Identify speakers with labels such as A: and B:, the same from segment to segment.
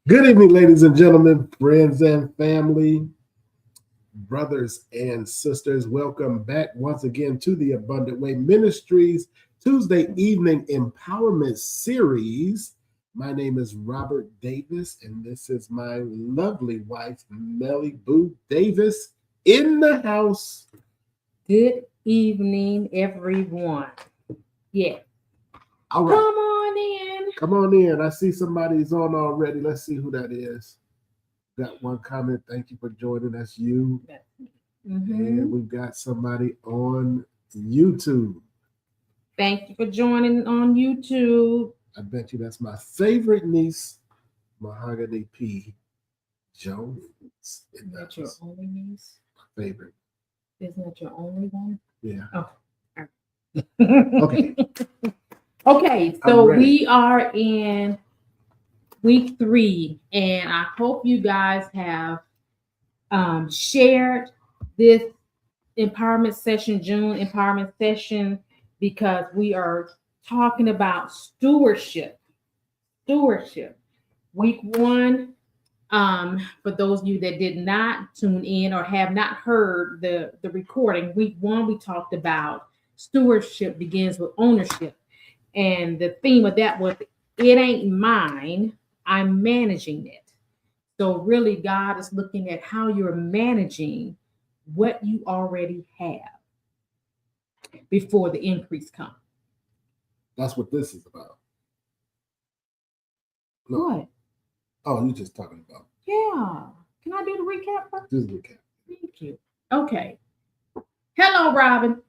A: Good evening, ladies and gentlemen, friends and family, brothers and sisters. Welcome back once again to the Abundant Way Ministries Tuesday evening empowerment series. My name is Robert Davis, and this is my lovely wife, Melly Boo Davis, in the house.
B: Good evening, everyone. Yeah.
A: All right.
B: Come on in.
A: Come on in. I see somebody's on already. Let's see who that is. Got one comment. Thank you for joining us, you. And we've got somebody on YouTube.
B: Thank you for joining on YouTube.
A: I bet you that's my favorite niece, Mahogany P. Jones.
B: Isn't that your only niece?
A: My favorite.
B: Isn't that your only one?
A: Yeah.
B: Oh. Okay. Okay, so we are in week 3, and I hope you guys have shared this empowerment session, June empowerment session, because we are talking about stewardship. Week 1, for those of you that did not tune in or have not heard the recording, week 1 we talked about stewardship begins with ownership. And the theme of that was, it ain't mine, I'm managing it. So really, God is looking at how you're managing what you already have before the increase comes.
A: That's what this is about.
B: No. What?
A: Oh, you're just talking about.
B: Yeah. Can I do the recap first?
A: Just recap.
B: Thank you. Okay. Hello, Robin.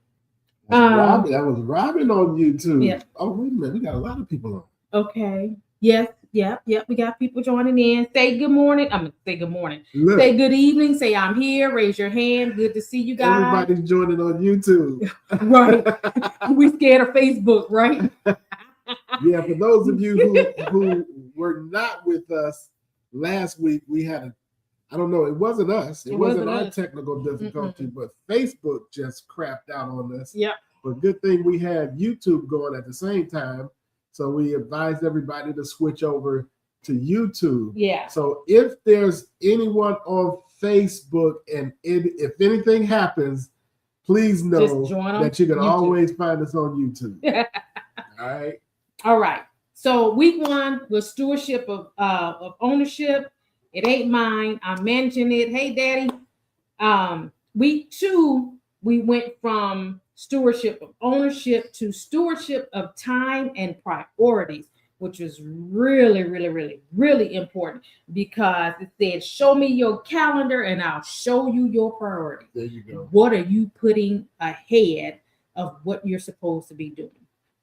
A: That was Robin on YouTube.
B: Yeah.
A: Oh, wait a minute. We got a lot of people on.
B: Okay. Yes. Yep. We got people joining in. Say good morning. Say good morning. Look. Say good evening. Say I'm here. Raise your hand. Good to see you guys.
A: Everybody's joining on YouTube.
B: Right. We scared of Facebook, right?
A: Yeah. For those of you who were not with us last week, we had I don't know. It wasn't us. It wasn't our technical difficulty, but Facebook just crapped out on us.
B: Yeah.
A: But good thing we had YouTube going at the same time. So we advised everybody to switch over to YouTube.
B: Yeah.
A: So if there's anyone on Facebook and if anything happens, please know that you can always find us on YouTube. All right.
B: All right. So week 1 was stewardship of ownership. It ain't mine. I'm managing it. Hey, Daddy. Week 2, we went from stewardship of ownership to stewardship of time and priorities, which was really, really, really, really important, because it said, show me your calendar and I'll show you your priorities.
A: There you go.
B: What are you putting ahead of what you're supposed to be doing?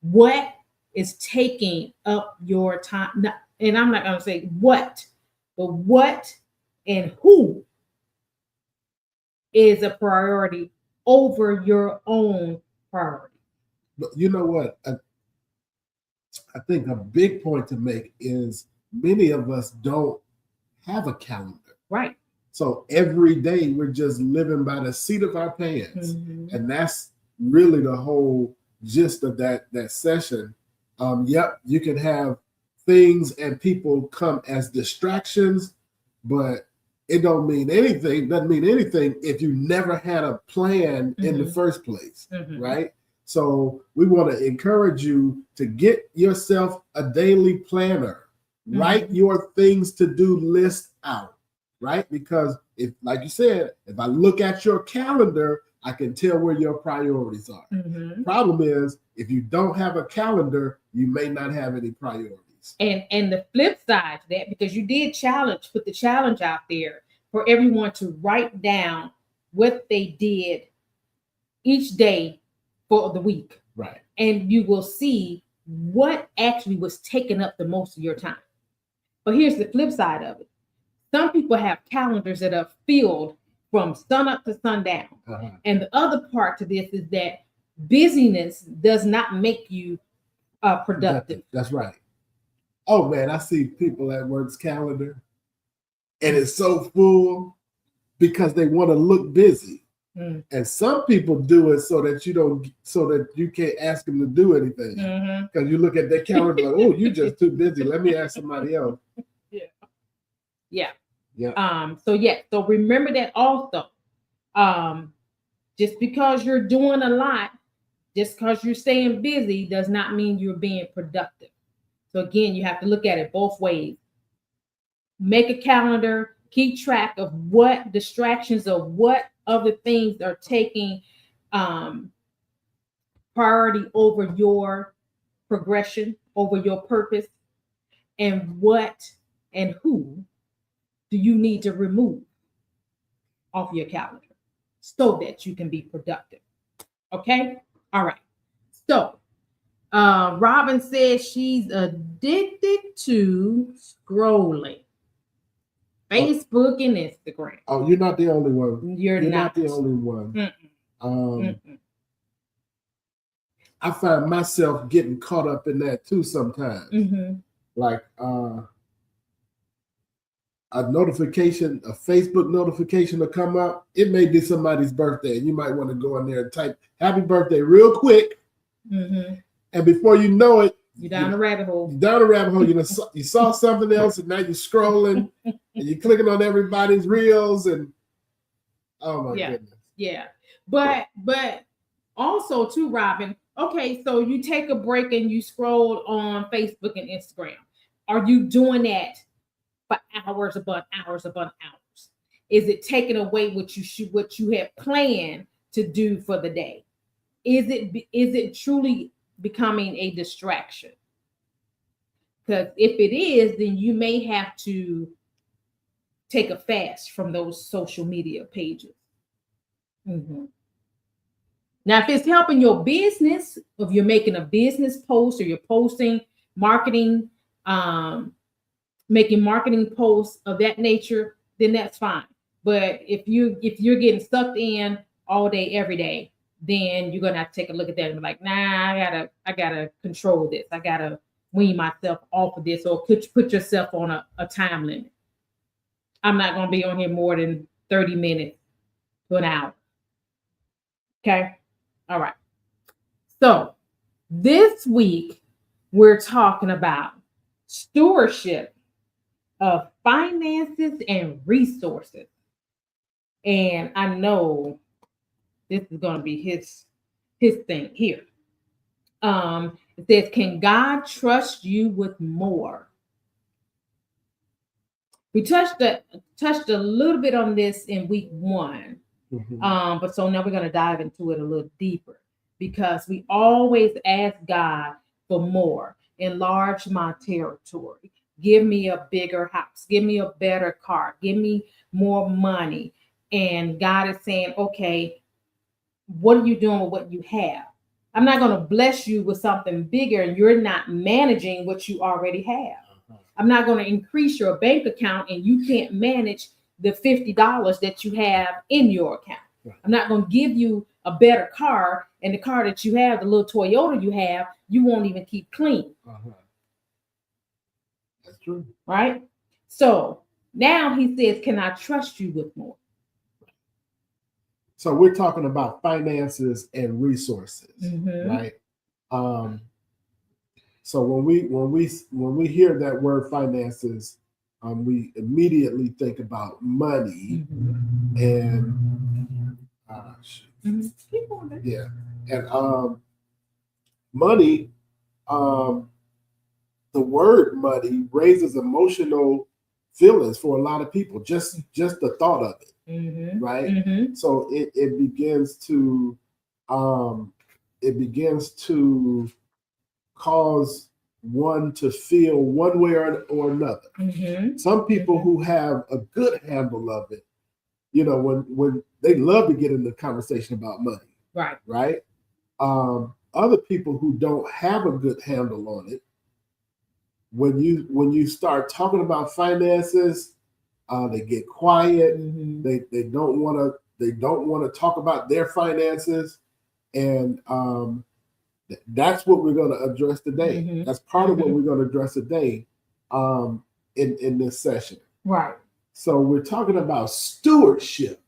B: What is taking up your time? And I'm not going to say what, but what and who is a priority over your own priority.
A: But you know what? I think a big point to make is many of us don't have a calendar.
B: Right.
A: So every day we're just living by the seat of our pants. And that's really the whole gist of that session. Yep, you can have things and people come as distractions, but it don't mean anything. Doesn't mean anything if you never had a plan in the first place, right? So we want to encourage you to get yourself a daily planner. Write your things to do list out, right? Because if, like you said, if I look at your calendar, I can tell where your priorities are. Problem is, if you don't have a calendar, you may not have any priorities.
B: And the flip side to that, because you did put the challenge out there for everyone to write down what they did each day for the week.
A: Right.
B: And you will see what actually was taking up the most of your time. But here's the flip side of it. Some people have calendars that are filled from sun up to sundown. And the other part to this is that busyness does not make you productive.
A: That's right. Oh man, I see people at work's calendar and it's so full because they want to look busy. And some people do it so that you can't ask them to do anything. Because you look at their calendar like, oh, you're just too busy. Let me ask somebody else.
B: Yeah. Yeah.
A: Yeah.
B: So remember that also. Just because you're doing a lot, just because you're staying busy, does not mean you're being productive. So again, you have to look at it both ways. Make a calendar, keep track of what distractions or what other things are taking priority over your progression, over your purpose, and what and who do you need to remove off your calendar so that you can be productive. Okay? All right. So, Robin says she's addicted to scrolling Facebook and Instagram.
A: Oh, you're not the only one.
B: You're
A: not the only one.
B: Mm-mm.
A: I find myself getting caught up in that too sometimes.
B: Mm-hmm.
A: Like a notification, a Facebook notification will come up. It may be somebody's birthday, and you might want to go in there and type "Happy Birthday" real quick.
B: Mm-hmm.
A: And before you know it,
B: you're down the rabbit hole.
A: You're down the rabbit hole. You saw something else, and now you're scrolling, and you're clicking on everybody's reels, and oh my goodness.
B: Yeah, but also too, Robin. Okay, so you take a break and you scroll on Facebook and Instagram. Are you doing that for hours upon hours upon hours? Is it taking away what you had planned to do for the day? Is it truly becoming a distraction? Because if it is, then you may have to take a fast from those social media pages. Mm-hmm. Now, if it's helping your business, if you're making a business post or you're posting marketing, making marketing posts of that nature, then that's fine. But if you're getting sucked in all day, every day, then you're gonna have to take a look at that and be like, nah, I gotta control this. I gotta wean myself off of this, or put yourself on a time limit. I'm not gonna be on here more than 30 minutes to an hour. Okay. All right. So this week we're talking about stewardship of finances and resources. And I know this is going to be his thing here. It says, can God trust you with more? We touched a little bit on this in week 1. Mm-hmm. But so now we're going to dive into it a little deeper, because we always ask God for more. Enlarge my territory. Give me a bigger house. Give me a better car. Give me more money. And God is saying, okay, what are you doing with what you have? I'm not going to bless you with something bigger and you're not managing what you already have. I'm not going to increase your bank account and you can't manage the $50 that you have in your account. Right. I'm not going to give you a better car, and the car that you have, the little Toyota you have, you won't even keep clean.
A: That's true.
B: Right? So now he says, can I trust you with more?
A: So we're talking about finances and resources, right? So when we hear that word finances, we immediately think about money and yeah, and money. The word money raises emotional feelings for a lot of people. Just the thought of it, right? So it begins to cause one to feel one way or another. Some people who have a good handle of it, when they love to get into the conversation about money, right? Other people who don't have a good handle on it, when you start talking about finances, they get quiet. They don't want to talk about their finances, and that's what we're going to address today. That's part of what we're going to address today in this session.
B: Right.
A: So we're talking about stewardship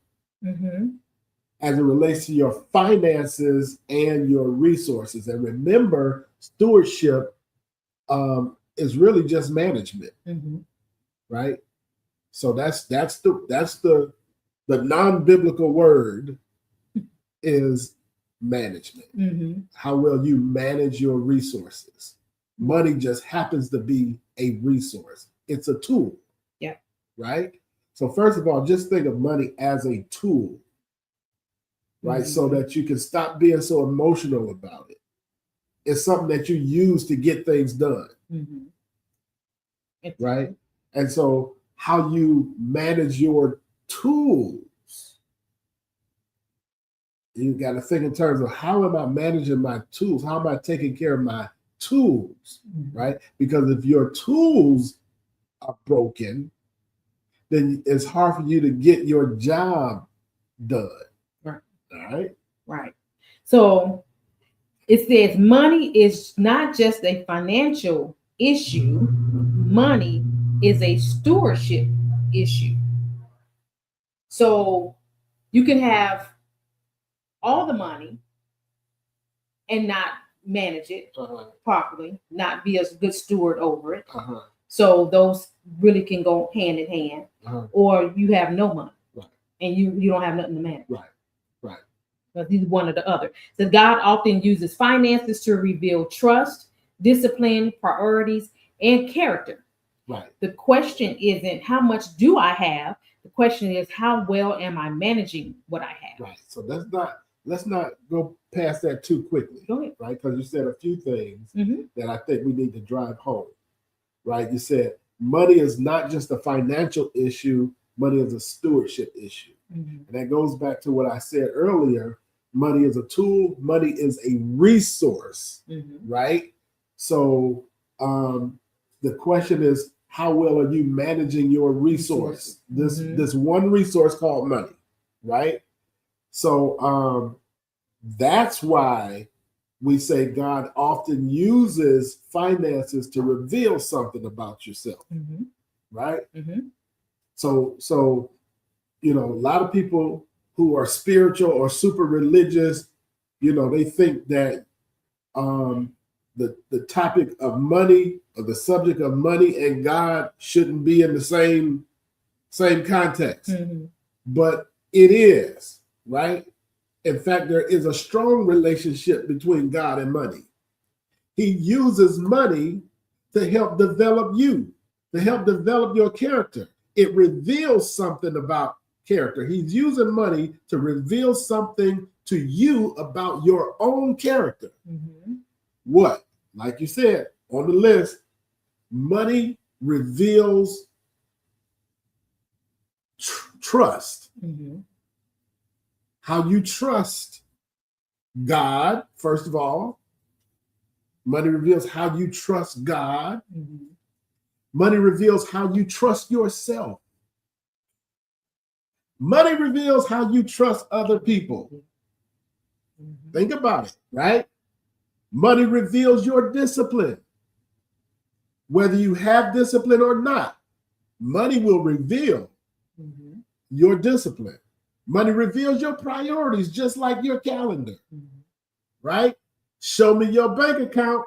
A: as it relates to your finances and your resources. And remember, stewardship is really just management, right? So that's the non-biblical word is management.
B: Mm-hmm.
A: How well you manage your resources. Money just happens to be a resource. It's a tool.
B: Yeah.
A: Right? So first of all, just think of money as a tool, right?
B: Mm-hmm.
A: So that you can stop being so emotional about it. It's something that you use to get things done.
B: Mm-hmm.
A: Right? And so how you manage your tools, you got to think in terms of how am I managing my tools? How am I taking care of my tools?
B: Mm-hmm.
A: Right? Because if your tools are broken, then it's hard for you to get your job done.
B: Right.
A: All right.
B: Right. So it says money is not just a financial issue. Money is a stewardship issue. So you can have all the money and not manage it properly, not be a good steward over it. So those really can go hand in hand. Or you have no money,
A: right,
B: and you don't have nothing to manage.
A: Right. Right.
B: But either one or the other. So God often uses finances to reveal trust, discipline, priorities, and character.
A: Right.
B: The question isn't how much do I have? The question is how well am I managing what I have?
A: Right. So let's not go past that too quickly.
B: Go ahead.
A: Right? Because you said a few things
B: Mm-hmm.
A: that I think we need to drive home. Right? You said money is not just a financial issue, money is a stewardship issue.
B: Mm-hmm.
A: And that goes back to what I said earlier. Money is a tool, money is a resource,
B: Mm-hmm.
A: right? So the question is, how well are you managing your resource? This one resource called money, right? So that's why we say God often uses finances to reveal something about yourself,
B: Mm-hmm.
A: right?
B: Mm-hmm.
A: So a lot of people who are spiritual or super religious, they think that the topic of money or the subject of money and God shouldn't be in the same context.
B: Mm-hmm.
A: But it is, right? In fact, there is a strong relationship between God and money. He uses money to help develop you, to help develop your character. It reveals something about character. He's using money to reveal something to you about your own character.
B: Mm-hmm.
A: What? Like you said on the list, money reveals trust.
B: Mm-hmm.
A: How you trust God, first of all. Money reveals how you trust God.
B: Mm-hmm.
A: Money reveals how you trust yourself. Money reveals how you trust other people.
B: Mm-hmm.
A: Think about it, right? Money reveals your discipline. Whether you have discipline or not, money will reveal your discipline. Money reveals your priorities, just like your calendar, right? Show me your bank account.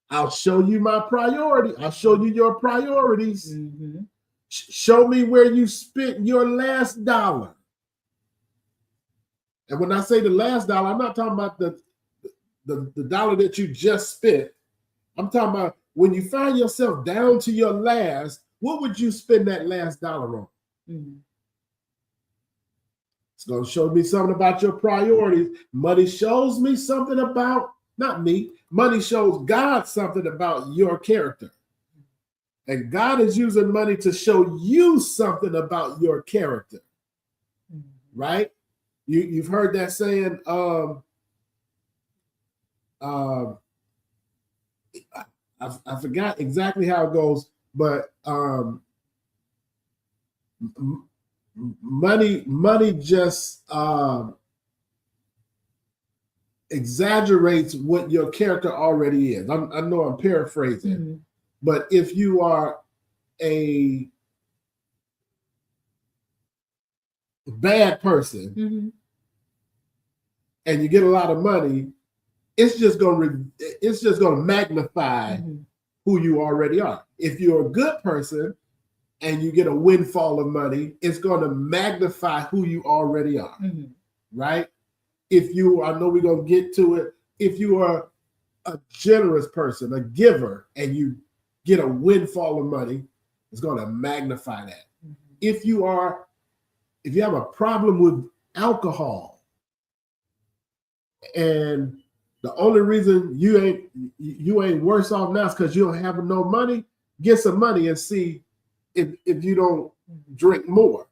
A: I'll show you my priority. I'll show you your priorities. Show me where you spent your last dollar. And when I say the last dollar, I'm not talking about the dollar that you just spent. I'm talking about when you find yourself down to your last, what would you spend that last dollar on? It's going to show me something about your priorities. Money shows me something about, not me, money shows God something about your character. And God is using money to show you something about your character, right? You've heard that saying, I forgot exactly how it goes, but money just exaggerates what your character already is. I know I'm paraphrasing, but if you are a bad person and you get a lot of money, it's just going to magnify who you already are. If you're a good person and you get a windfall of money, it's going to magnify who you already are, right? If you, I know we're going to get to it, if you are a generous person, a giver, and you get a windfall of money, it's going to magnify that. If you have a problem with alcohol, and the only reason you ain't worse off now is because you don't have no money, get some money and see if you don't drink more,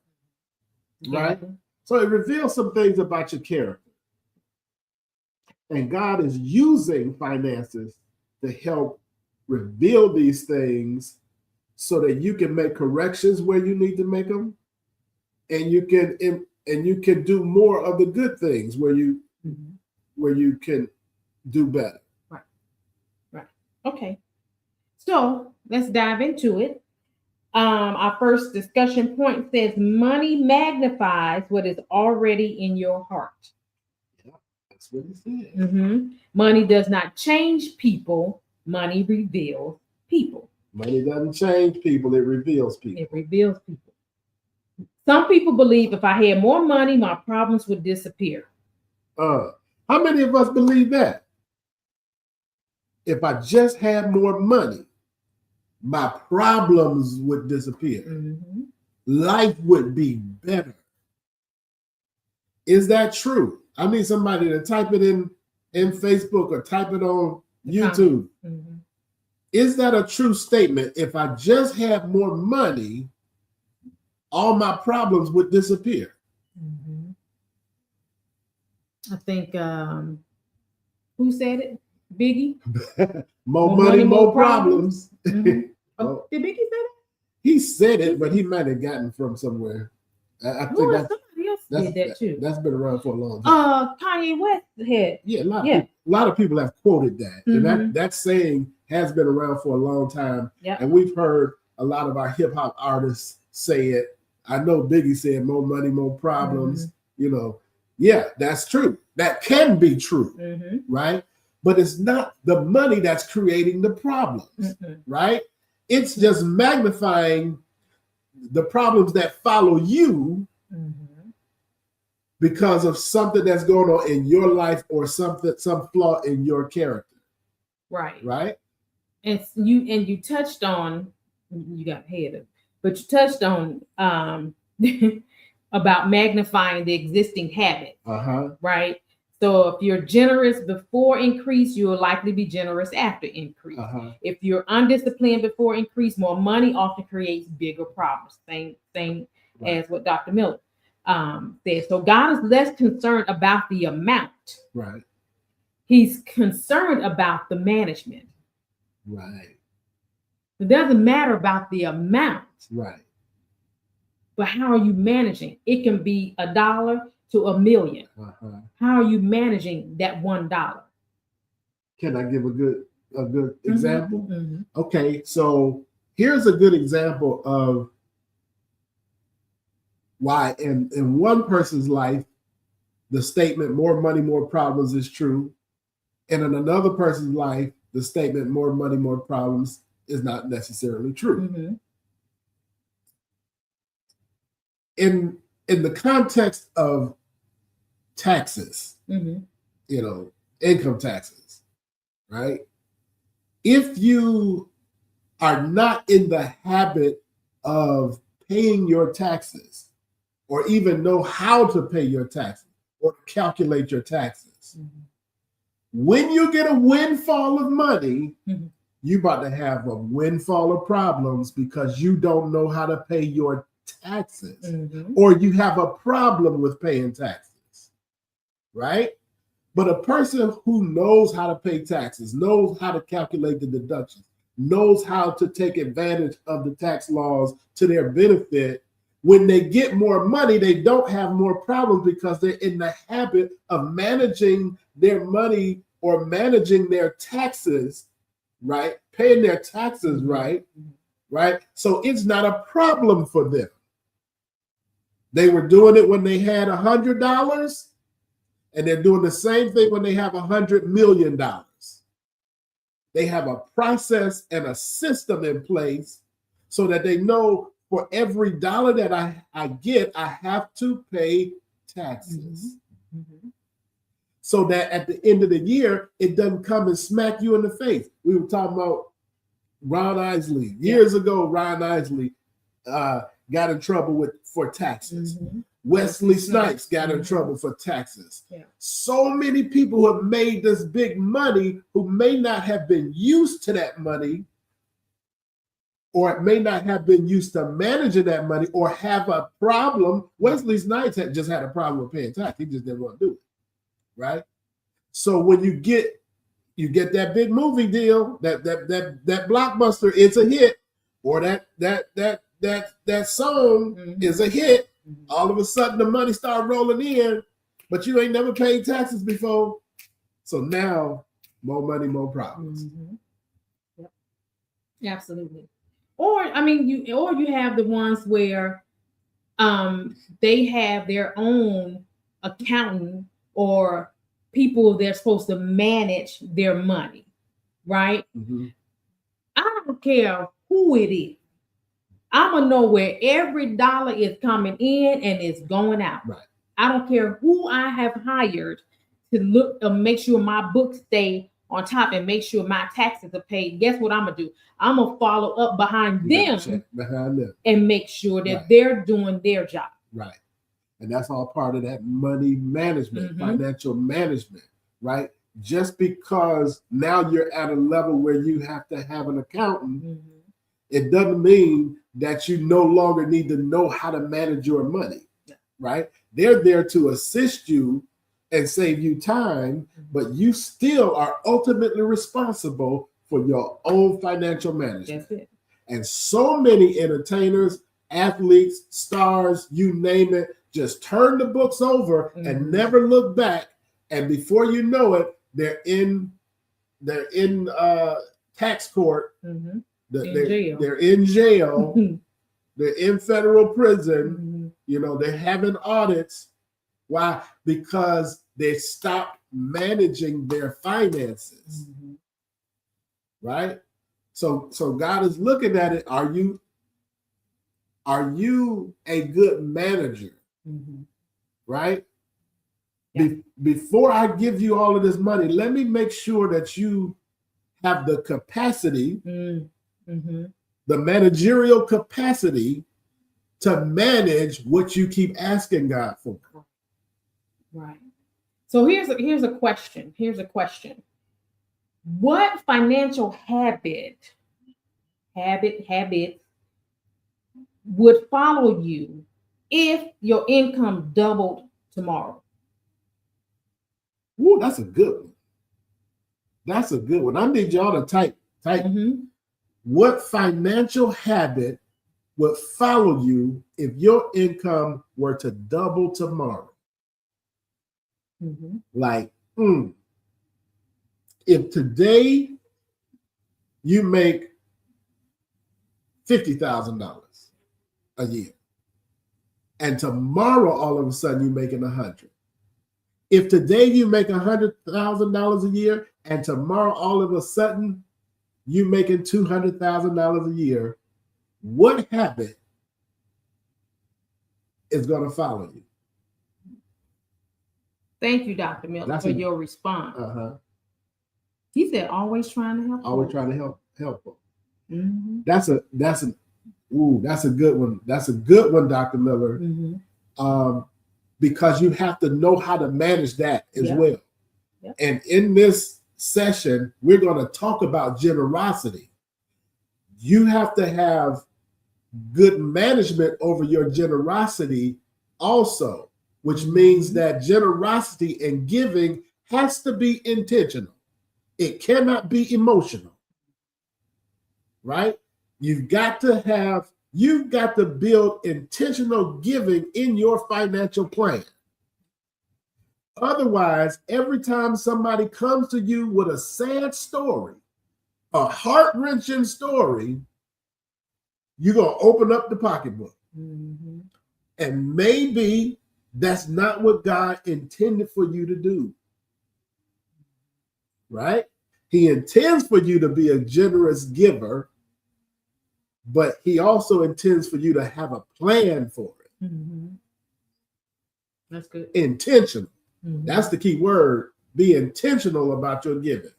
A: right? So it reveals some things about your character. And God is using finances to help reveal these things so that you can make corrections where you need to make them, and you can do more of the good things where you can do better.
B: Right. Okay. So let's dive into it. Our first discussion point says money magnifies what is already in your heart.
A: Yeah, that's what it says.
B: Money does not change people. Money reveals people.
A: Money doesn't change people. It reveals people.
B: It reveals people. Some people believe if I had more money, my problems would disappear.
A: How many of us believe that? If I just had more money, my problems would disappear. Life would be better. Is that true? I need somebody to type it in Facebook or type it on YouTube. Is that a true statement? If I just had more money, all my problems would disappear.
B: I think who said it? Biggie.
A: more money, more problems.
B: Oh, did Biggie say that?
A: He said it, but he might have gotten from somewhere. I think
B: somebody else did that too.
A: That's been around for a long time.
B: Kanye West had.
A: Yeah, a lot of people have quoted that, and that saying has been around for a long time. And we've heard a lot of our hip hop artists say it. I know Biggie said more money, more problems. Yeah, that's true. That can be true, right? But it's not the money that's creating the problems, right? It's just magnifying the problems that follow you because of something that's going on in your life or some flaw in your character. Right.
B: And you touched on, you got ahead, but you touched on about magnifying the existing habit. Right. So if you're generous before increase, you will likely be generous after increase. If you're undisciplined before increase, more money often creates bigger problems. Same as what Dr. Miller said. So God is less concerned about the amount.
A: Right.
B: He's concerned about the management.
A: Right.
B: It doesn't matter about the amount.
A: Right.
B: But how are you managing? It can be $1 to $1 million. How are you managing that $1?
A: Can I give a good example? Okay, so here's a good example of why in one person's life the statement more money, more problems is true. And in another person's life, the statement more money, more problems is not necessarily true. In the context of taxes, income taxes, right? If you are not in the habit of paying your taxes, or even know how to pay your taxes, or calculate your taxes, when you get a windfall of money, you're about to have a windfall of problems because you don't know how to pay your taxes, or you have a problem with paying taxes, right? But a person who knows how to pay taxes, knows how to calculate the deductions, knows how to take advantage of the tax laws to their benefit, when they get more money, they don't have more problems because they're in the habit of managing their money or managing their taxes, right? Paying their taxes, right? So it's not a problem for them. They were doing it when they had $100, and they're doing the same thing when they have $100 million. They have a process and a system in place so that they know for every dollar that I get, I have to pay taxes. So that at the end of the year, it doesn't come and smack you in the face. We were talking about Ron Isley. Years ago, Ron Isley got in trouble for taxes. Wesley Snipes got in trouble for taxes. So many people who have made this big money who may not have been used to that money, or it may not have been used to managing that money, or have a problem. Wesley Snipes just had a problem with paying tax. He just didn't want to do it, right? So when you get that big movie deal, that blockbuster, it's a hit, or that song is a hit. All of a sudden, the money start rolling in, but you ain't never paid taxes before. So now, more money, more problems.
B: Yep. Absolutely. Or you have the ones where they have their own accountant or people they're supposed to manage their money, right? I don't care who it is. I'm gonna know where every dollar is coming in and it's going out.
A: Right.
B: I don't care who I have hired to look make sure my books stay on top and make sure my taxes are paid. Guess what I'm gonna do? I'm gonna follow up behind them and make sure that they're doing their job.
A: Right. And that's all part of that money management, financial management, right? Just because now you're at a level where you have to have an accountant, it doesn't mean that you no longer need to know how to manage your money, right? They're there to assist you and save you time, but you still are ultimately responsible for your own financial management.
B: That's it.
A: And so many entertainers, athletes, stars, you name it, just turn the books over and never look back. And before you know it, they're in tax court. They're in jail. They're in federal prison. They're having audits. Why? Because they stopped managing their finances. Right? So God is looking at it. Are you a good manager? Right? Before I give you all of this money, let me make sure that you have the capacity, the managerial capacity to manage what you keep asking God for.
B: Right. So here's a question. What financial habits would follow you if your income doubled tomorrow?
A: Ooh, that's a good one. I need y'all to type. What financial habit would follow you if your income were to double tomorrow? Like, if today you make $50,000 a year, and tomorrow all of a sudden you're making $100,000. If today you make $100,000 a year, and tomorrow all of a sudden you're making $200,000 a year, what habit is going to follow you?
B: Thank you, Dr. Miller, for your response. He said, always trying to help.
A: Always trying to help. That's a good one. That's a good one, Dr. Miller. Because you have to know how to manage that as well. And in this session, we're going to talk about generosity. You have to have good management over your generosity also, which means that generosity and giving has to be intentional. It cannot be emotional, right? You've got to build intentional giving in your financial plan. Otherwise, every time somebody comes to you with a sad story, a heart-wrenching story, you're going to open up the pocketbook. And maybe that's not what God intended for you to do. Right? He intends for you to be a generous giver, but he also intends for you to have a plan for it.
B: Mm-hmm. That's good.
A: Intentional.
B: Mm-hmm.
A: That's the key word. Be intentional about your giving.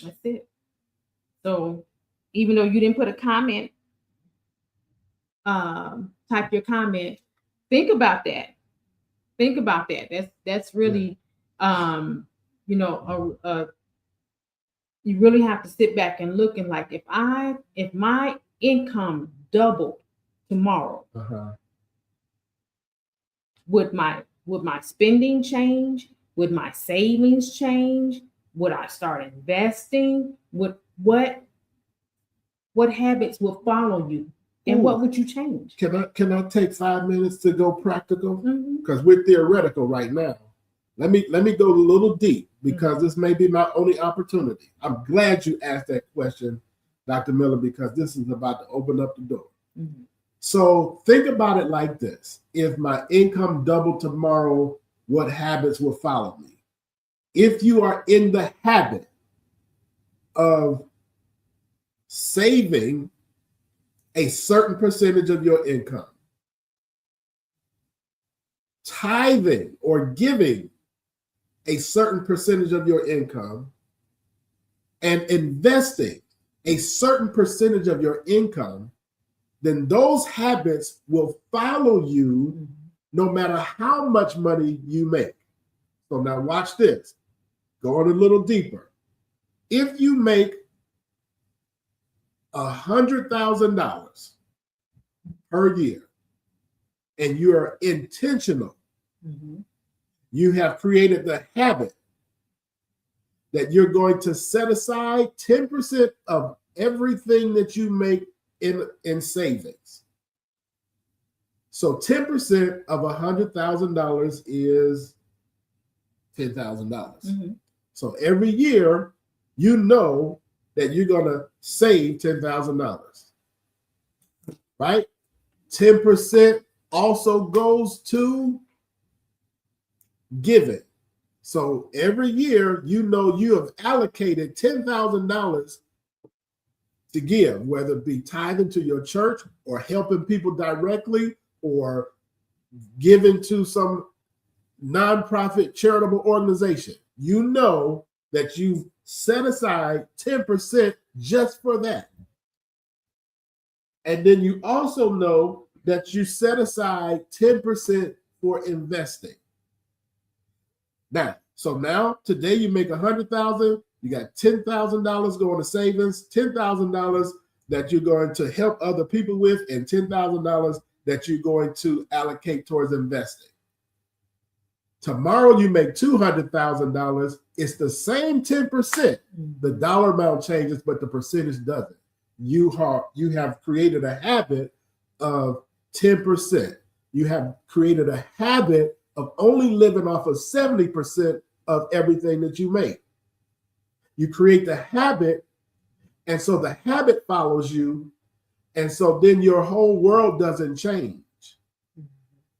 B: That's it. So even though you didn't put a comment, type your comment, think about that. Think about that. That's really, you really have to sit back and look and like, if my income doubled tomorrow, would my spending change? Would my savings change? Would I start investing? What habits will follow you? And what would you change?
A: Can I take 5 minutes to go practical? Because we're theoretical right now. Let me go a little deep, because this may be my only opportunity. I'm glad you asked that question, Dr. Miller, because this is about to open up the door. So think about it like this. If my income doubled tomorrow, what habits will follow me? If you are in the habit of saving a certain percentage of your income, tithing or giving a certain percentage of your income, and investing a certain percentage of your income, then those habits will follow you no matter how much money you make. So now watch this. Going a little deeper. If you make $100,000 per year and you are intentional, you have created the habit that you're going to set aside 10% of everything that you make in savings. So 10% of $100,000 is $10,000. So every year, you know that you're going to save $10,000, right? 10% also goes to giving. So every year, you know you have allocated $10,000 to give, whether it be tithing to your church or helping people directly or giving to some nonprofit charitable organization. You know that you've set aside 10% just for that. And then you also know that you set aside 10% for investing. Now, today you make $100,000, you got $10,000 going to savings, $10,000 that you're going to help other people with, and $10,000 that you're going to allocate towards investing. Tomorrow you make $200,000. It's the same 10%. The dollar amount changes, but the percentage doesn't. You have created a habit of 10%. You have created a habit of only living off of 70% of everything that you make. You create the habit, and so the habit follows you, and so then your whole world doesn't change,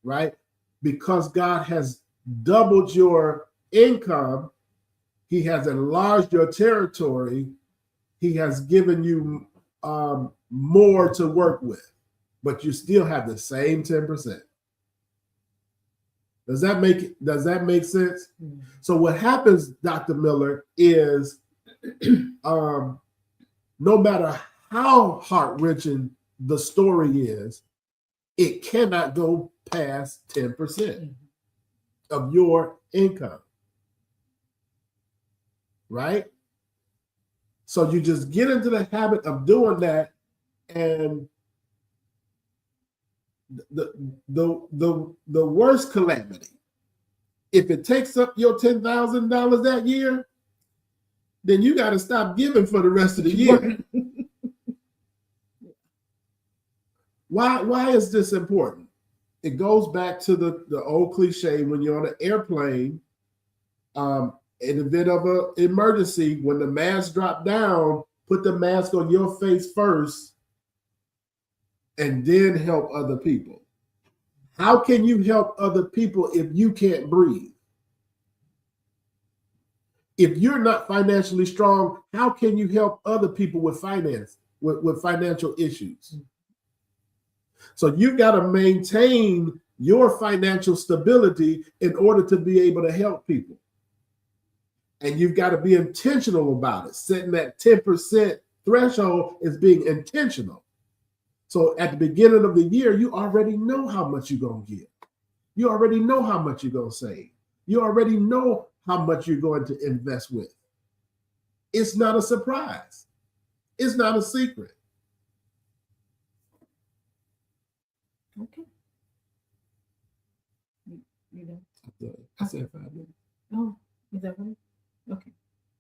A: right? Because God has doubled your income, He has enlarged your territory, He has given you more to work with, but you still have the same 10%. Does that make sense? So what happens, Dr. Miller, is no matter how heart-wrenching the story is, it cannot go past 10% of your income, right? So you just get into the habit of doing that, and the worst calamity, if it takes up your $10,000 that year, then you got to stop giving for the rest of the year. Why is this important? It goes back to the old cliche: when you're on an airplane, in the event of an emergency, when the mask drop down, put the mask on your face first and then help other people. How can you help other people if you can't breathe? If you're not financially strong, how can you help other people with finance with financial issues. So you got to maintain your financial stability in order to be able to help people. And you've got to be intentional about it. Setting that 10% threshold is being intentional. So at the beginning of the year, you already know how much you're going to give. You already know how much you're going to save. You already know how much you're going to invest with. It's not a surprise. It's not a secret.
B: Okay. You know.
A: I said 5 minutes.
B: Oh, is that right? Okay.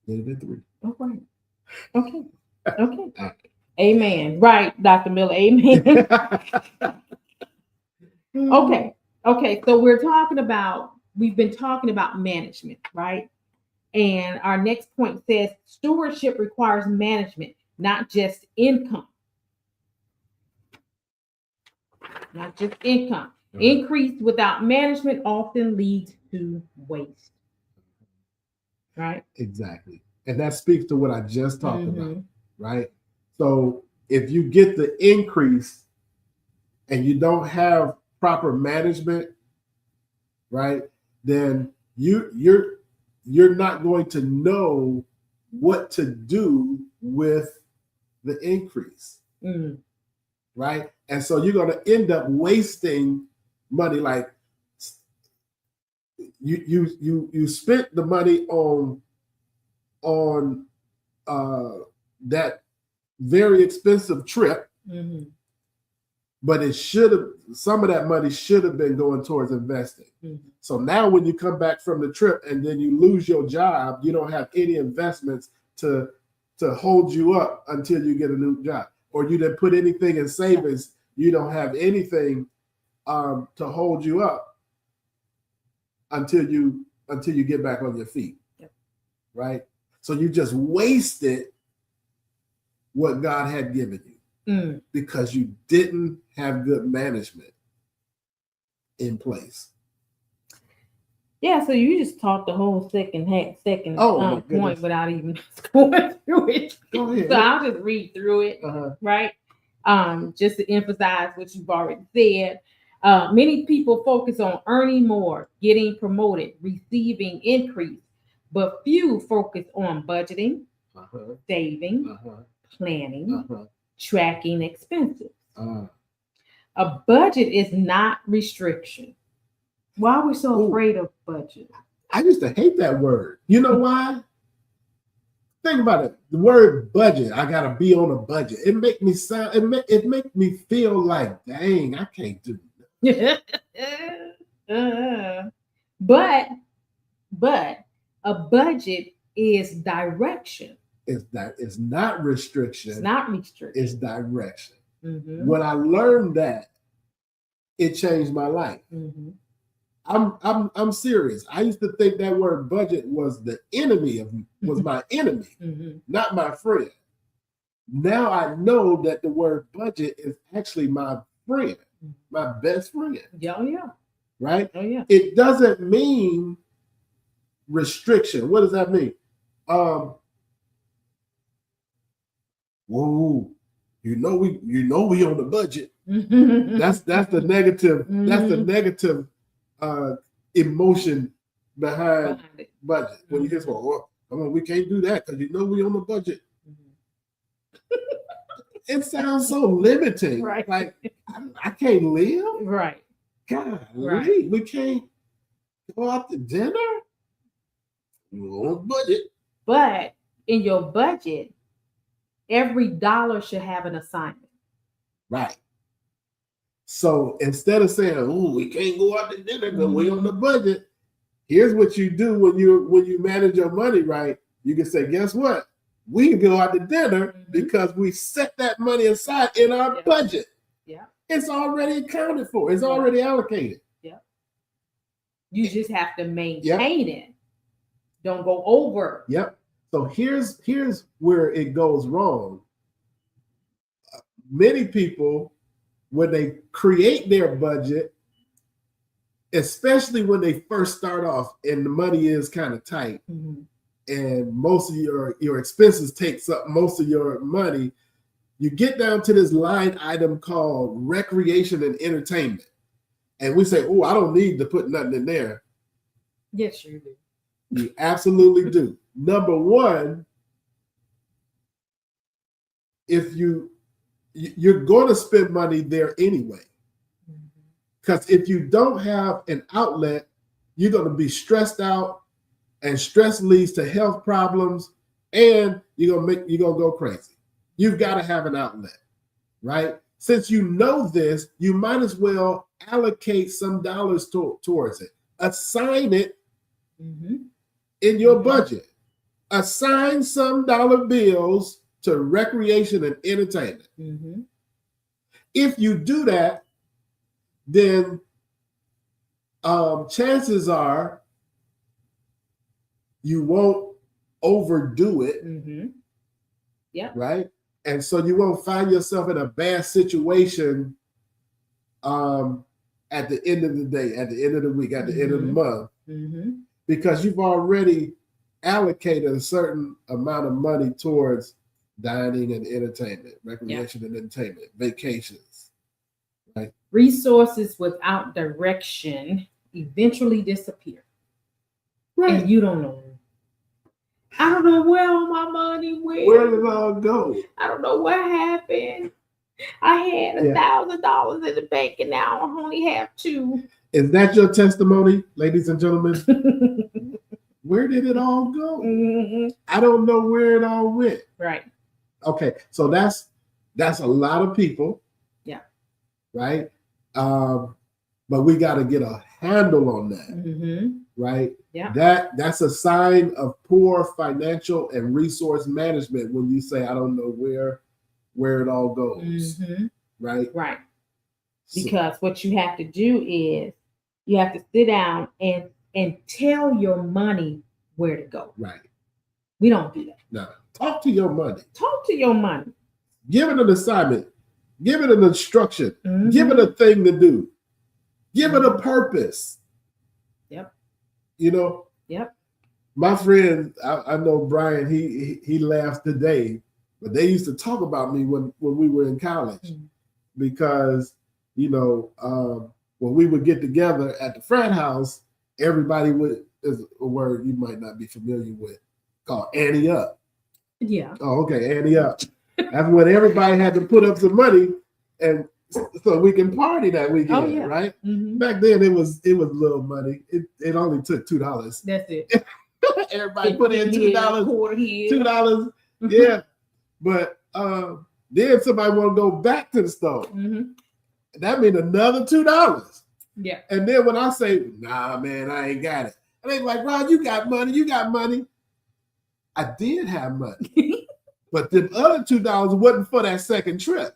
A: It been 3.
B: Oh, right. Okay. Okay. Amen. Right, Dr. Miller. Amen. Okay. Okay. So we've been talking about management, right? And our next point says stewardship requires management, not just income. Not just income. Increase without management often leads to waste. Right?
A: Exactly. And that speaks to what I just talked about, right? So if you get the increase and you don't have proper management, right, then you're not going to know what to do with the increase, right? And so you're going to end up wasting money. Like you spent the money on that very expensive trip, but some of that money should have been going towards investing. So now when you come back from the trip and then you lose your job, you don't have any investments to hold you up until you get a new job, or you didn't put anything in savings. You don't have anything to hold you up until you get back on your feet, right? So you just wasted what God had given you because you didn't have good management in place.
B: Yeah, so you just talked the whole second point without even going through it.
A: Go ahead.
B: So I'll just read through it, right? Just to emphasize what you've already said. Many people focus on earning more, getting promoted, receiving increase, but few focus on budgeting, saving, planning, tracking expenses. A budget is not restriction. Why are we so afraid of budget?
A: I used to hate that word. You know why? Think about it. The word budget, I gotta be on a budget. It make me sound. It make me feel like, dang, I can't do that.
B: But a budget is direction.
A: It's not restriction.
B: It's not restriction.
A: It's direction. When I learned that, it changed my life. I'm serious. I used to think that word budget was the enemy was my enemy, not my friend. Now I know that the word budget is actually my friend, my best friend.
B: Yeah.
A: Right?
B: Oh, yeah.
A: It doesn't mean restriction. What does that mean? Whoa, we on the budget. That's the negative. That's the negative emotion behind budget. When you hear, well, we can't do that because we on the budget. It sounds so limiting.
B: Right.
A: Like I can't live.
B: Right.
A: God, right. We can't go out to dinner. We're on budget.
B: But in your budget, every dollar should have an assignment.
A: Right. So instead of saying, "Oh, we can't go out to dinner because we're on the budget," here's what you do when you manage your money right. You can say, "Guess what? We can go out to dinner because we set that money aside in our budget.
B: Yeah,
A: it's already accounted for. It's already allocated.
B: Yeah, you just have to maintain it. Don't go over.
A: Yep. So here's where it goes wrong. Many people, when they create their budget, especially when they first start off and the money is kind of tight, and most of your expenses takes up most of your money, you get down to this line item called recreation and entertainment. And we say, oh, I don't need to put nothing in there.
B: Yes, you do.
A: You absolutely do. Number one, if you're going to spend money there anyway. Because if you don't have an outlet, you're going to be stressed out, and stress leads to health problems, and you're going to go crazy. You've got to have an outlet, right? Since you know this, you might as well allocate some dollars towards it. Assign it in your budget. Assign some dollar bills to recreation and entertainment. If you do that, then chances are you won't overdo it.
B: Yeah.
A: Right. And so you won't find yourself in a bad situation at the end of the day, at the end of the week, at the end of the month, because you've already allocated a certain amount of money towards dining and entertainment, recreation and entertainment, vacations. Right.
B: Resources without direction eventually disappear.
A: Right.
B: And you don't know. I don't know where all my money went.
A: Where did it all go?
B: I don't know what happened. I had $1,000 in the bank and now I only have $2.
A: Is that your testimony, ladies and gentlemen? Where did it all go? I don't know where it all went.
B: Right.
A: Okay, so that's a lot of people.
B: Yeah.
A: Right. But we got to get a handle on that. Right.
B: Yeah.
A: That's a sign of poor financial and resource management when you say, I don't know where it all goes. Right.
B: Right. Because what you have to do is you have to sit down and tell your money where to go.
A: Right.
B: We don't do that.
A: No. Talk to your money.
B: Talk to your money.
A: Give it an assignment. Give it an instruction. Give it a thing to do. Give it a purpose.
B: Yep.
A: You know?
B: Yep.
A: My friend, I know Brian, he laughs today, but they used to talk about me when we were in college because, you know, when we would get together at the frat house, everybody is a word you might not be familiar with called Annie Up.
B: Yeah.
A: Oh, okay, Annie Up. That's when everybody had to put up some money and so we can party that weekend, right? Back then it was little money. It only took $2.
B: That's it.
A: Everybody put in $2, $2. Yeah. But then somebody want to go back to the store. That means another $2.
B: Yeah.
A: And then when I say, nah, man, I ain't got it. And they like, Ron, you got money. I did have money. But the other $2 wasn't for that second trip.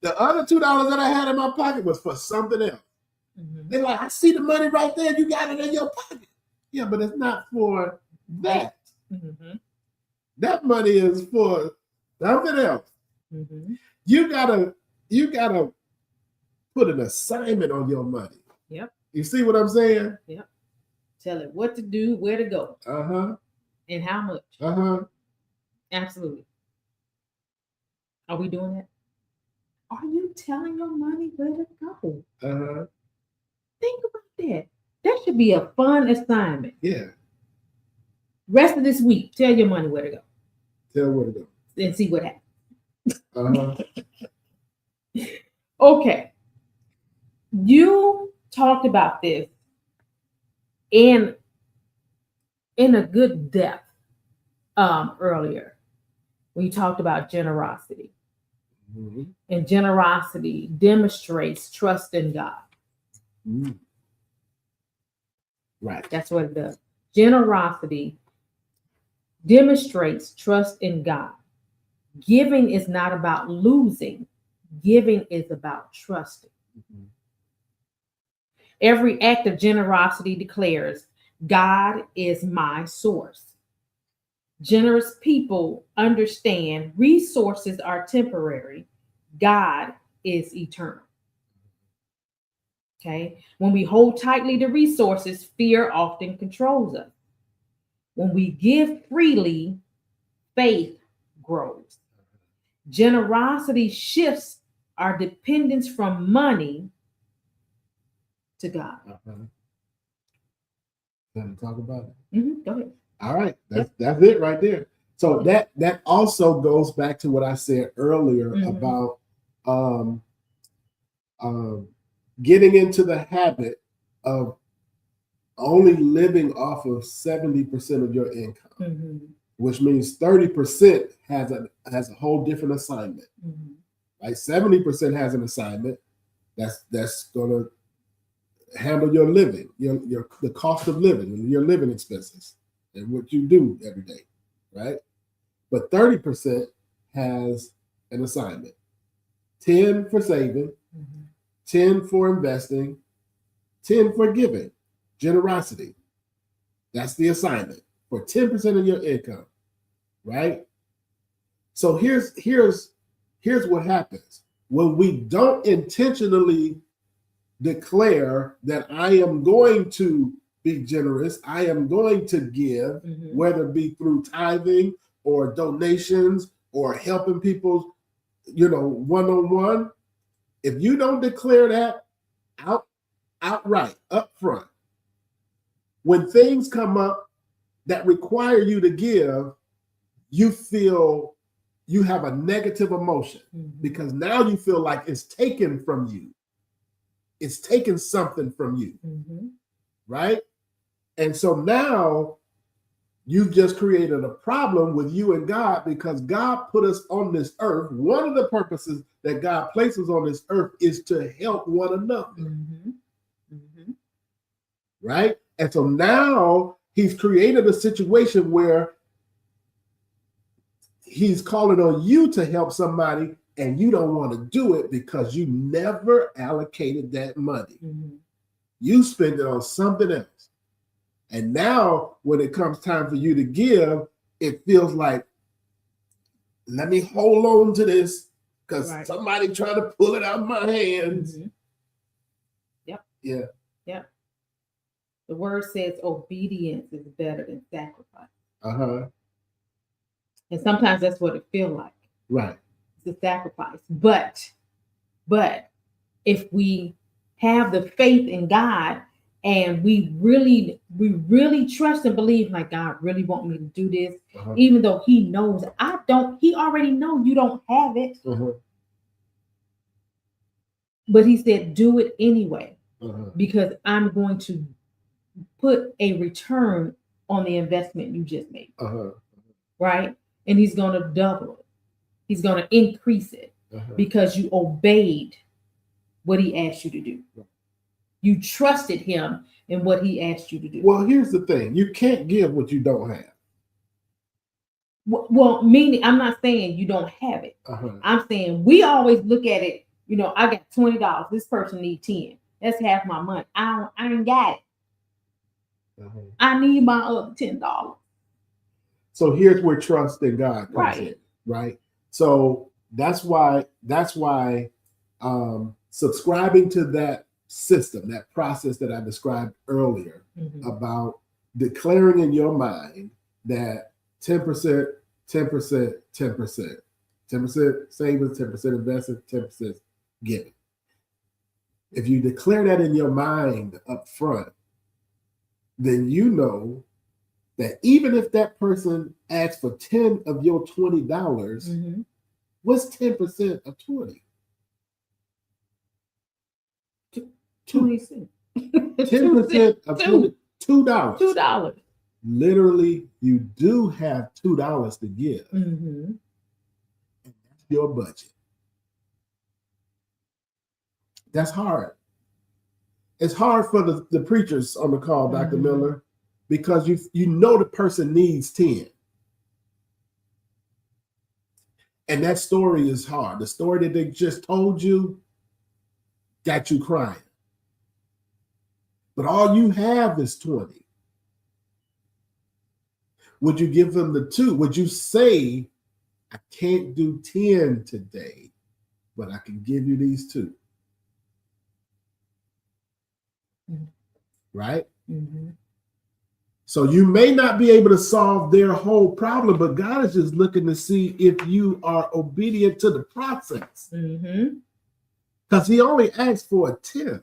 A: The other $2 that I had in my pocket was for something else. They're like, I see the money right there. You got it in your pocket. Yeah, but it's not for that. That money is for something else. You gotta put an assignment on your money.
B: Yep.
A: You see what I'm saying?
B: Yep. Tell it what to do, where to go. And how much. Absolutely. Are we doing that? Are you telling your money where to go? Think about that. That should be a fun assignment.
A: Yeah.
B: Rest of this week, tell your money where to go.
A: Tell where to go.
B: And see what happens. Okay. You talked about this in a good depth earlier. We talked about generosity. And generosity demonstrates trust in God.
A: Right.
B: That's what it does. Generosity demonstrates trust in God. Giving is not about losing. Giving is about trusting. Every act of generosity declares, God is my source. Generous people understand resources are temporary. God is eternal. Okay. When we hold tightly to resources, fear often controls us. When we give freely, faith grows. Generosity shifts our dependence from money to God.
A: Let me talk about it.
B: Go ahead.
A: All right, that's it right there. So that also goes back to what I said earlier about getting into the habit of only living off of 70% of your income, which means 30% has a whole different assignment. Right, 70% has an assignment that's going to handle your living, the cost of living, and your living expenses, and what you do every day, right? But 30% has an assignment: 10 for saving, 10 for investing, 10 for giving, generosity. That's the assignment for 10% of your income, right? So here's what happens when we don't intentionally declare that I am going to be generous, I am going to give, whether it be through tithing or donations or helping people, one-on-one. If you don't declare that outright, up front, when things come up that require you to give, you feel you have a negative emotion because now you feel like it's taken from you. It's taken something from you, right? And so now you've just created a problem with you and God, because God put us on this earth. One of the purposes that God places on this earth is to help one another, right? And so now he's created a situation where he's calling on you to help somebody, and you don't want to do it because you never allocated that money. You spend it on something else. And now when it comes time for you to give, it feels like, let me hold on to this because somebody trying to pull it out of my hands. Yeah.
B: The word says obedience is better than sacrifice. And sometimes that's what it feels like.
A: Right.
B: It's a sacrifice. But if we have the faith in God and we really trust and believe, like, God really want me to do this, even though he knows he already know you don't have it. But he said, do it anyway, because I'm going to put a return on the investment you just made. Right? And he's going to double it. He's going to increase it because you obeyed what he asked you to do. You trusted him in what he asked you to do.
A: Well, here's the thing. You can't give what you don't have.
B: Well, meaning, I'm not saying you don't have it. I'm saying we always look at it, I got $20. This person needs 10. That's half my money. I ain't got it. I need my other $10.
A: So here's where trust in God comes in, right? So that's why subscribing to that system, that process that I described earlier about declaring in your mind that 10%, 10%, 10%, 10% savings, 10% investing, 10% giving. If you declare that in your mind up front, then you know that even if that person asks for 10 of your $20, what's 10% of 20?
B: 20 cents.
A: 10% of $2.
B: $2.
A: Literally, you do have $2 to give. And that's your budget. That's hard. It's hard for the preachers on the call, Dr. Miller, because you know the person needs 10. And that story is hard. The story that they just told you got you crying. But all you have is 20. Would you give them the 2? Would you say, I can't do 10 today, but I can give you these 2? Right? So you may not be able to solve their whole problem, but God is just looking to see if you are obedient to the process. Because he only asked for a 10.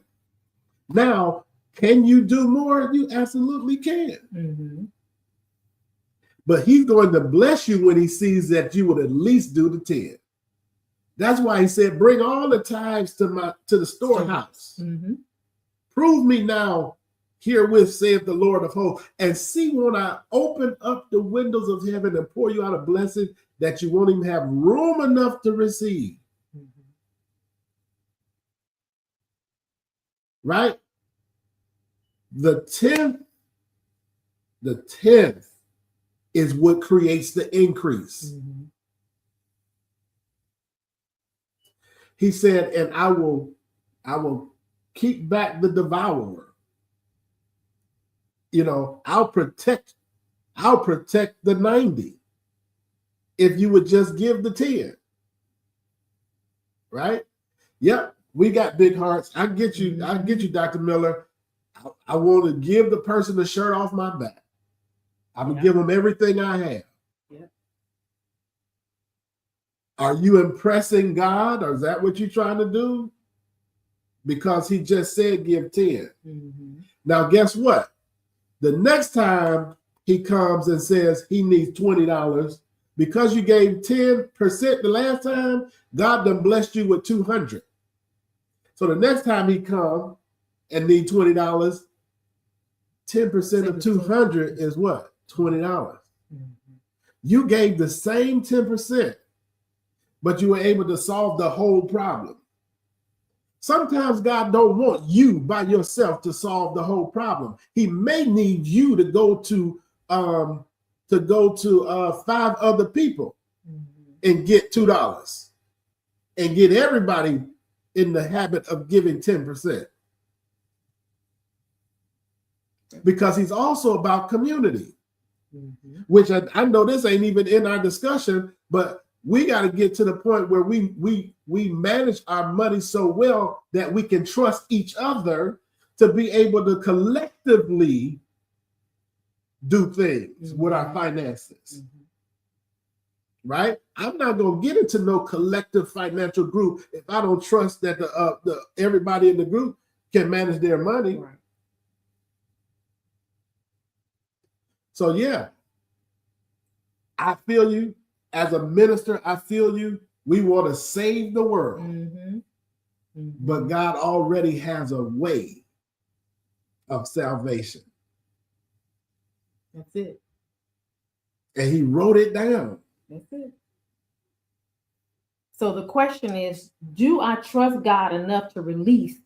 A: Now, can you do more? You absolutely can. But he's going to bless you when he sees that you would at least do the 10. That's why he said, bring all the tithes to the storehouse. Prove me now herewith, saith the Lord of hosts, and see when I open up the windows of heaven and pour you out a blessing that you won't even have room enough to receive. Right? The 10th is what creates the increase. He said, and I will keep back the devourer. You know, I'll protect the 90 if you would just give the 10. Right? Yep, we got big hearts. I get you, Dr. Miller. I want to give the person the shirt off my back. I'm gonna give them everything I have. Are you impressing God, or is that what you're trying to do? Because he just said give 10. Now, guess what? The next time he comes and says he needs $20, because you gave 10% the last time, God done blessed you with 200. So the next time he comes and need $20, 10% of 200 is what? $20. You gave the same 10%, but you were able to solve the whole problem. Sometimes God don't want you by yourself to solve the whole problem. He may need you to go to 5 other people and get $2 and get everybody in the habit of giving 10%. Because he's also about community, which I know this ain't even in our discussion, but we got to get to the point where we manage our money so well that we can trust each other to be able to collectively do things with our finances. Right? I'm not going to get into no collective financial group if I don't trust that the everybody in the group can manage their money. Right. So yeah, I feel you. As a minister, I feel you. We want to save the world. But God already has a way of salvation.
B: That's it.
A: And he wrote it down.
B: That's it. So the question is, do I trust God enough to release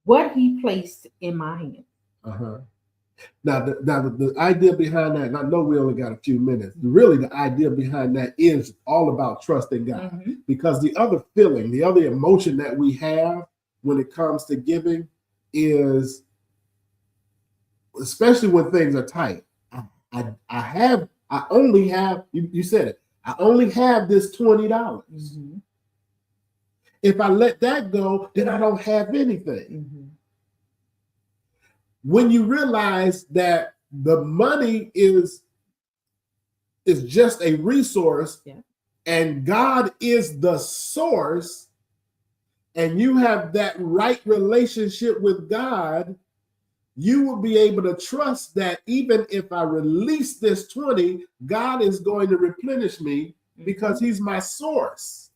B: what he placed in my hand?
A: Now, the idea behind that, and I know we only got a few minutes, really the idea behind that is all about trusting God. Because the other feeling, the other emotion that we have when it comes to giving is, especially when things are tight, I only have, you said it, I only have this $20. If I let that go, then I don't have anything. When you realize that the money is just a resource, and God is the source, and you have that right relationship with God, you will be able to trust that even if I release this 20, God is going to replenish me because he's my source.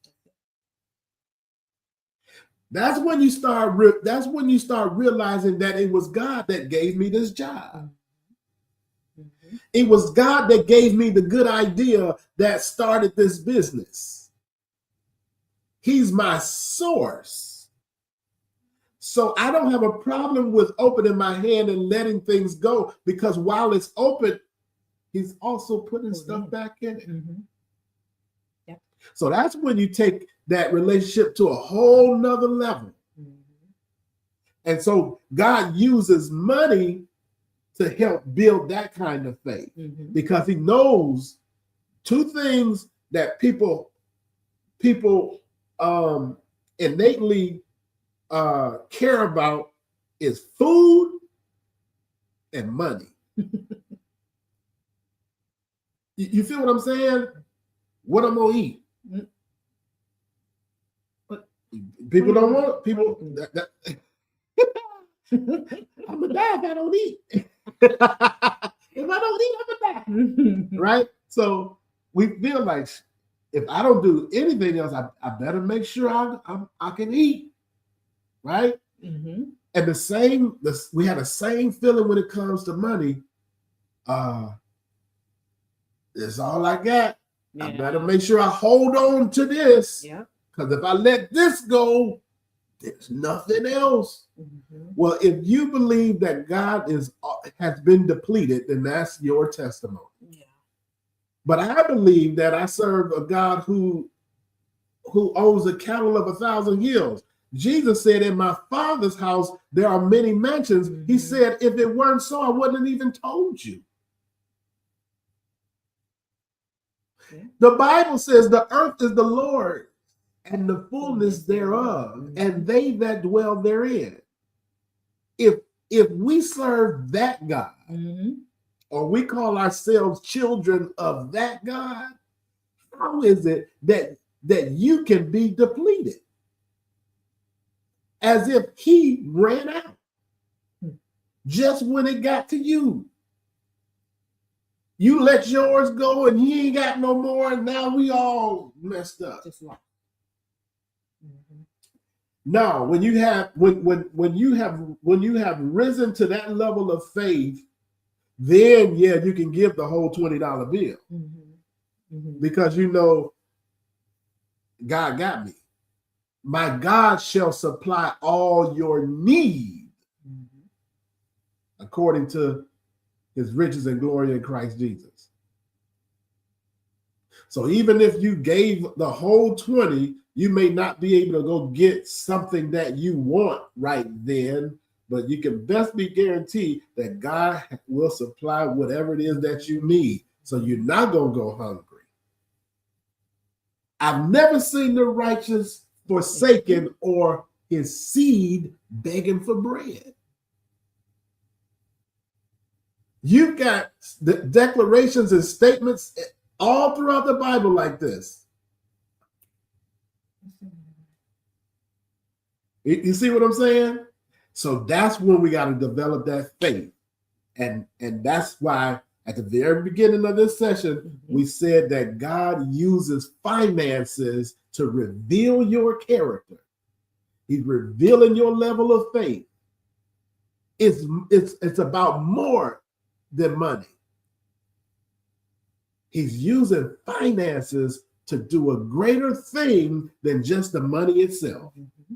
A: That's when you start realizing that it was God that gave me this job. It was God that gave me the good idea that started this business. He's my source. So I don't have a problem with opening my hand and letting things go, because while it's open, he's also putting stuff back in it. So that's when you take that relationship to a whole nother level. And so God uses money to help build that kind of faith, because he knows two things that people innately care about is food and money. You feel what I'm saying? What I'm gonna eat.
B: But
A: people don't want people. I'm gonna die if I don't eat. If I don't eat, I'm gonna die. Right? So we feel like if I don't do anything else, I better make sure I can eat. Right?
B: Mm-hmm.
A: And we have the same feeling when it comes to money. It's all I got. Yeah. I better make sure I hold on to this.
B: Yeah.
A: Because if I let this go, there's nothing else. Mm-hmm. Well, if you believe that God has been depleted, then that's your testimony. Yeah. But I believe that I serve a God who owns the cattle of 1,000 hills. Jesus said, in my Father's house, there are many mansions. Mm-hmm. He said, if it weren't so, I wouldn't have even told you. Yeah. The Bible says the earth is the Lord and the fullness thereof, mm-hmm. and they that dwell therein. If we serve that God, mm-hmm. or we call ourselves children of that God, how is it that you can be depleted? As if he ran out just when it got to you. You let yours go and he ain't got no more, and now we all messed up. Just like. Mm-hmm. Now, when you have risen to that level of faith, then you can give the whole $20 bill. Mm-hmm. Mm-hmm. Because you know God got me. My God shall supply all your need, mm-hmm. according to his riches and glory in Christ Jesus. So even if you gave the whole 20, you may not be able to go get something that you want right then, but you can best be guaranteed that God will supply whatever it is that you need. So you're not going to go hungry. I've never seen the righteous forsaken or his seed begging for bread. You've got the declarations and statements all throughout the Bible like this. You see what I'm saying? So that's when we got to develop that faith. And that's why at the very beginning of this session, mm-hmm. we said that God uses finances to reveal your character. He's revealing your level of faith. It's about more than money. He's using finances to do a greater thing than just the money itself. Mm-hmm.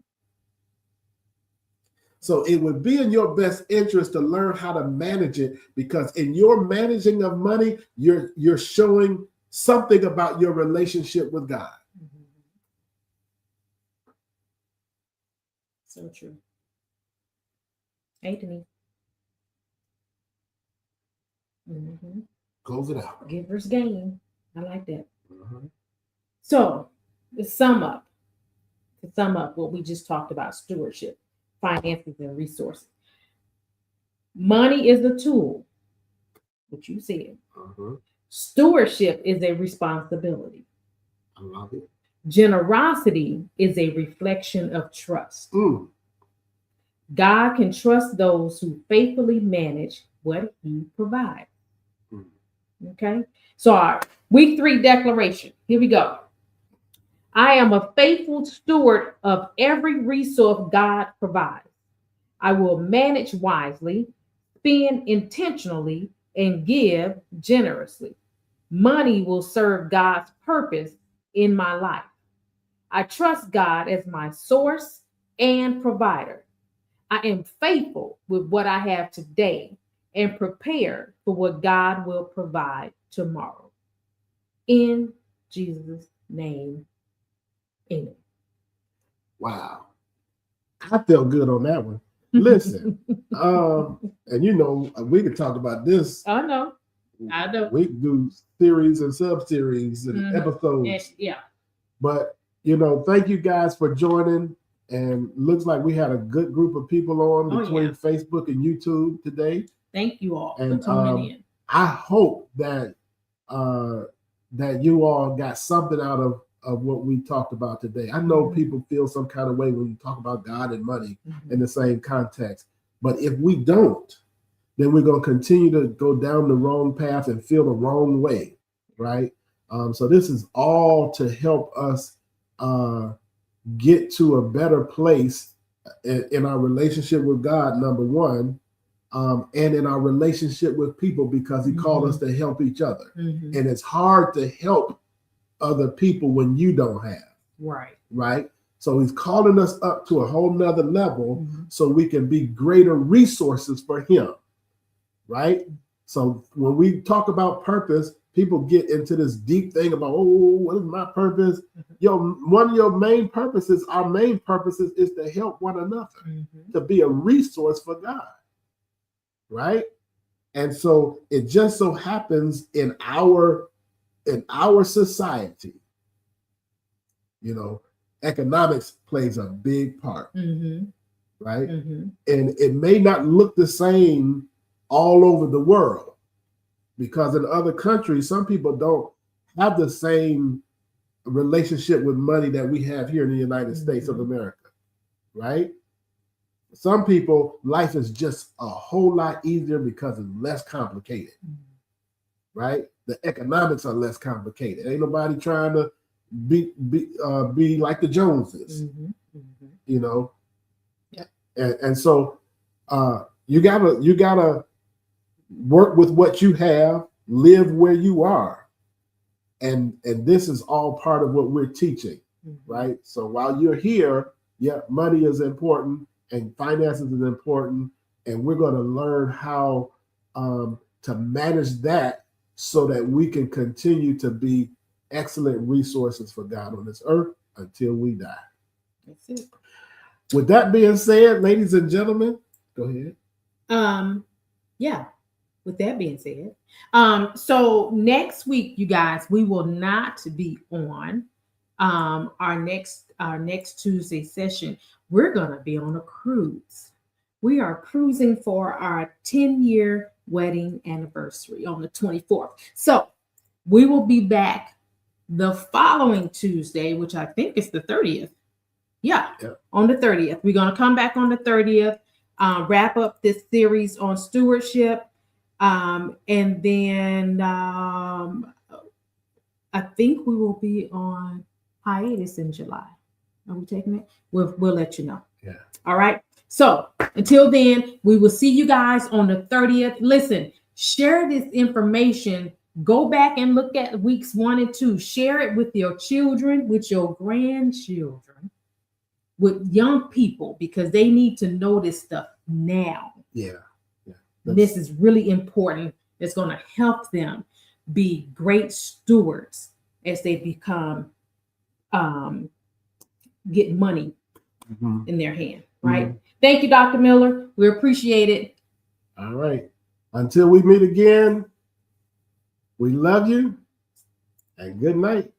A: So it would be in your best interest to learn how to manage it, because in your managing of money, you're showing something about your relationship with God. Mm-hmm.
B: So true. Hey, Denise. Mm-hmm.
A: Close it out.
B: Giver's gain. I like that. Mm-hmm. So to sum up what we just talked about: stewardship, finances, and resources. Money is a tool, which you said. Mm-hmm. Stewardship is a responsibility.
A: I love it.
B: Generosity is a reflection of trust. Mm. God can trust those who faithfully manage what he provides. Mm. Okay, so our week 3 declaration. Here we go. I am a faithful steward of every resource God provides. I will manage wisely, spend intentionally, and give generously. Money will serve God's purpose in my life. I trust God as my source and provider. I am faithful with what I have today and prepared for what God will provide tomorrow. In Jesus' name, amen.
A: Wow. I felt good on that one. Listen, and you know, we could talk about this.
B: I know.
A: We do series and sub-series and mm-hmm. episodes.
B: Yeah.
A: But, you know, thank you guys for joining. And looks like we had a good group of people on between Facebook and YouTube today.
B: Thank you all for tuning in.
A: I hope that that you all got something out of what we talked about today. I know people feel some kind of way when you talk about God and money in the same context, but if we don't, then we're going to continue to go down the wrong path and feel the wrong way, right? So this is all to help us get to a better place in our relationship with God, number one, and in our relationship with people, because he called us to help each other. And it's hard to help other people when you don't have. Right. So he's calling us up to a whole nother level so we can be greater resources for him. Right. So when we talk about purpose, people get into this deep thing about, oh, what is my purpose? One of your main purposes, our main purposes, is to help one another, to be a resource for God. Right. And so it just so happens in our society, economics plays a big part. Right. And it may not look the same all over the world, because in other countries, some people don't have the same relationship with money that we have here in the United States of America, right? Some people, life is just a whole lot easier because it's less complicated, right? The economics are less complicated. Ain't nobody trying to be like the Joneses, And so you gotta work with what you have, live where you are. And this is all part of what we're teaching, right? So while you're here, money is important and finances is important. And we're going to learn how to manage that so that we can continue to be excellent resources for God on this earth until we die.
B: That's it.
A: With that being said, ladies and gentlemen, go ahead.
B: With that being said, so next week, you guys, we will not be on our next Tuesday session. We're gonna be on a cruise. We are cruising for our 10-year wedding anniversary on the 24th. So we will be back the following Tuesday, which I think is the 30th. On the 30th. We're gonna come back on the 30th, wrap up this series on stewardship. And then I think we will be on hiatus in July. Are we taking it? We'll let you know. All right. So until then, we will see you guys on the 30th. Listen, share this information. Go back and look at weeks 1 and 2. Share it with your children, with your grandchildren, with young people, because they need to know this stuff now. This is really important. It's going to help them be great stewards as they become get money in their hand, right? Thank you, Dr. Miller. We appreciate it.
A: All right. Until we meet again, we love you and good night.